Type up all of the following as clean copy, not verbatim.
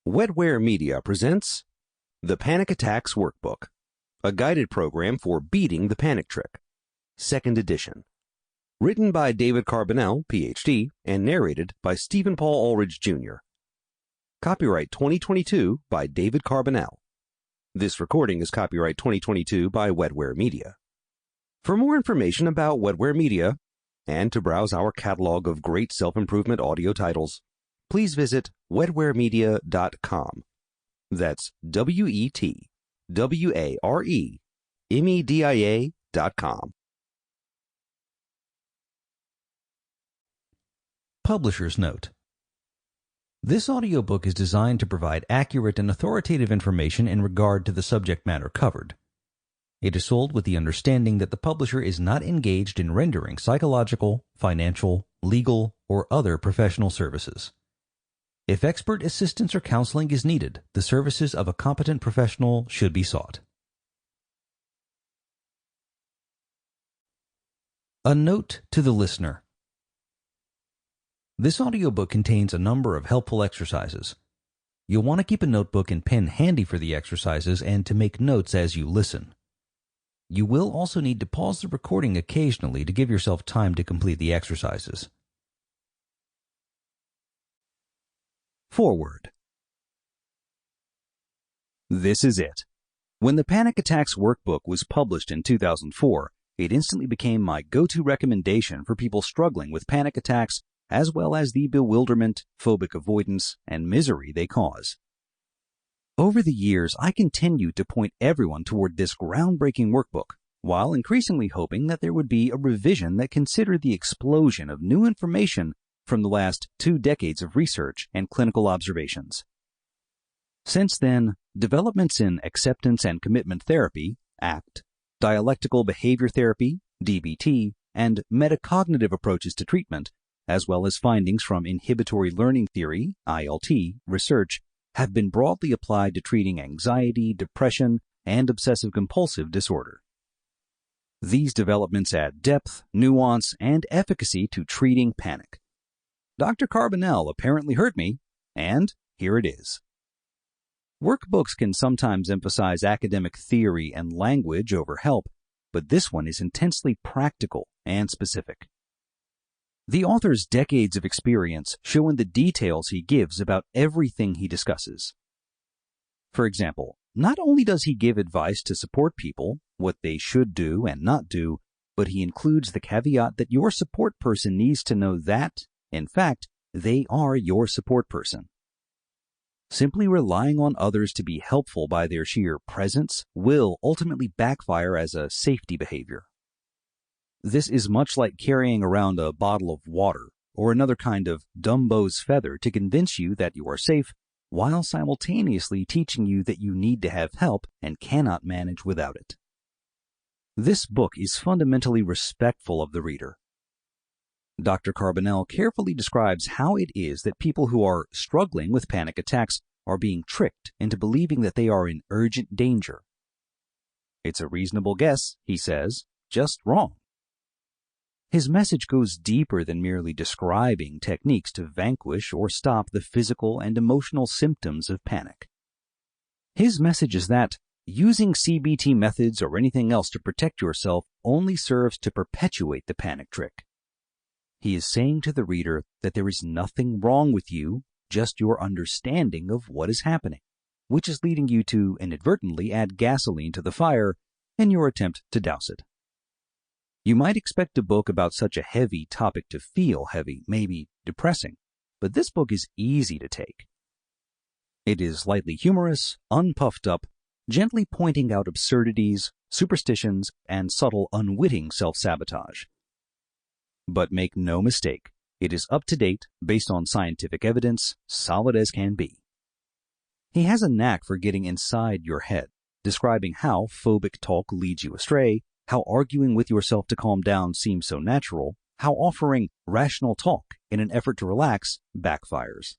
Wetware Media presents The Panic Attacks Workbook, a guided program for beating the panic trick, 2nd edition. Written by David Carbonell, Ph.D., and narrated by Stephen Paul Aulridge, Jr. Copyright 2022 by David Carbonell. This recording is copyright 2022 by Wetware Media. For more information about Wetware Media, and to browse our catalog of great self-improvement audio titles, please visit wetwaremedia.com. That's WETWAREMEDIA.com. Publisher's Note. This audiobook is designed to provide accurate and authoritative information in regard to the subject matter covered. It is sold with the understanding that the publisher is not engaged in rendering psychological, financial, legal, or other professional services. If expert assistance or counseling is needed, the services of a competent professional should be sought. A note to the listener. This audiobook contains a number of helpful exercises. You'll want to keep a notebook and pen handy for the exercises and to make notes as you listen. You will also need to pause the recording occasionally to give yourself time to complete the exercises. Forward. This is it. When the Panic Attacks Workbook was published in 2004, it instantly became my go-to recommendation for people struggling with panic attacks, as well as the bewilderment, phobic avoidance, and misery they cause. Over the years, I continued to point everyone toward this groundbreaking workbook, while increasingly hoping that there would be a revision that considered the explosion of new information from the last 2 decades of research and clinical observations. Since then, developments in acceptance and commitment therapy, ACT, dialectical behavior therapy, DBT, and metacognitive approaches to treatment, as well as findings from inhibitory learning theory, ILT, research, have been broadly applied to treating anxiety, depression, and obsessive-compulsive disorder. These developments add depth, nuance, and efficacy to treating panic. Dr. Carbonell apparently heard me, and here it is. Workbooks can sometimes emphasize academic theory and language over help, but this one is intensely practical and specific. The author's decades of experience show in the details he gives about everything he discusses. For example, not only does he give advice to support people, what they should do and not do, but he includes the caveat that your support person needs to know that, in fact, they are your support person. Simply relying on others to be helpful by their sheer presence will ultimately backfire as a safety behavior. This is much like carrying around a bottle of water or another kind of Dumbo's feather to convince you that you are safe, while simultaneously teaching you that you need to have help and cannot manage without it. This book is fundamentally respectful of the reader. Dr. Carbonell carefully describes how it is that people who are struggling with panic attacks are being tricked into believing that they are in urgent danger. It's a reasonable guess, he says, just wrong. His message goes deeper than merely describing techniques to vanquish or stop the physical and emotional symptoms of panic. His message is that using CBT methods or anything else to protect yourself only serves to perpetuate the panic trick. He is saying to the reader that there is nothing wrong with you, just your understanding of what is happening, which is leading you to inadvertently add gasoline to the fire in your attempt to douse it. You might expect a book about such a heavy topic to feel heavy, maybe depressing, but this book is easy to take. It is lightly humorous, unpuffed up, gently pointing out absurdities, superstitions, and subtle unwitting self-sabotage. But make no mistake, it is up to date, based on scientific evidence, solid as can be. He has a knack for getting inside your head, describing how phobic talk leads you astray, how arguing with yourself to calm down seems so natural, how offering rational talk in an effort to relax backfires.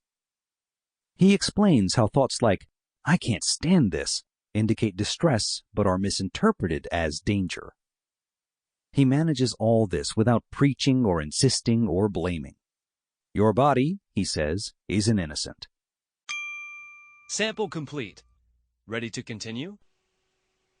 He explains how thoughts like, "I can't stand this," indicate distress but are misinterpreted as danger. He manages all this without preaching or insisting or blaming. Your body, he says, is an innocent. Sample complete. Ready to continue?